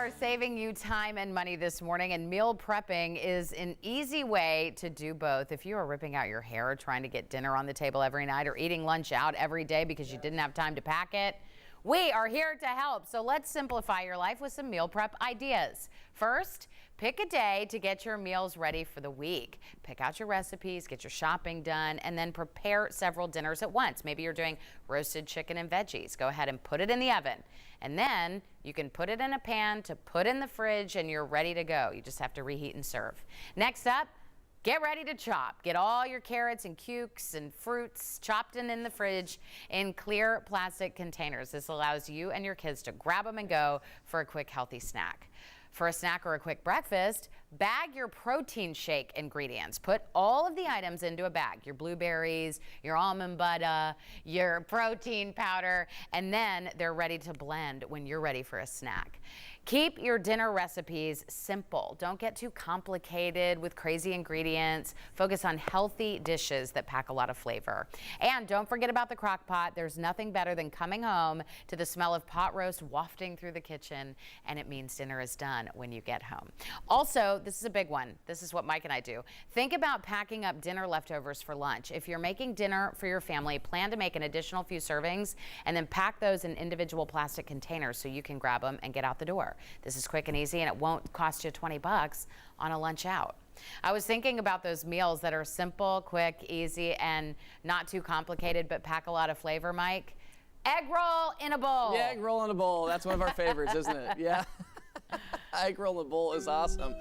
Are saving you time and money this morning, and meal prepping is an easy way to do both. If you are ripping out your hair trying to get dinner on the table every night or eating lunch out every day because you didn't have time to pack it, we are here to help. So let's simplify your life with some meal prep ideas. First, pick a day to get your meals ready for the week. Pick out your recipes, get your shopping done, and then prepare several dinners at once. Maybe you're doing roasted chicken and veggies. Go ahead and put it in the oven. And then you can put it in a pan to put in the fridge and you're ready to go. You just have to reheat and serve. Next up, get ready to chop. Get all your carrots and cukes and fruits chopped in the fridge in clear plastic containers. This allows you and your kids to grab them and go for a quick, healthy snack. For a snack or a quick breakfast, bag your protein shake ingredients. Put all of the items into a bag, your blueberries, your almond butter, your protein powder, and then they're ready to blend when you're ready for a snack. Keep your dinner recipes simple. Don't get too complicated with crazy ingredients. Focus on healthy dishes that pack a lot of flavor. And don't forget about the crock pot. There's nothing better than coming home to the smell of pot roast wafting through the kitchen, and it means dinner is done when you get home. Also, this is a big one. This is what Mike and I do. Think about packing up dinner leftovers for lunch. If you're making dinner for your family, plan to make an additional few servings and then pack those in individual plastic containers so you can grab them and get out the door. This is quick and easy, and it won't cost you 20 bucks on a lunch out. I was thinking about those meals that are simple, quick, easy, and not too complicated, but pack a lot of flavor, Mike. Egg roll in a bowl. Yeah, egg roll in a bowl. That's one of our favorites, isn't it? Yeah. Egg roll in a bowl is awesome.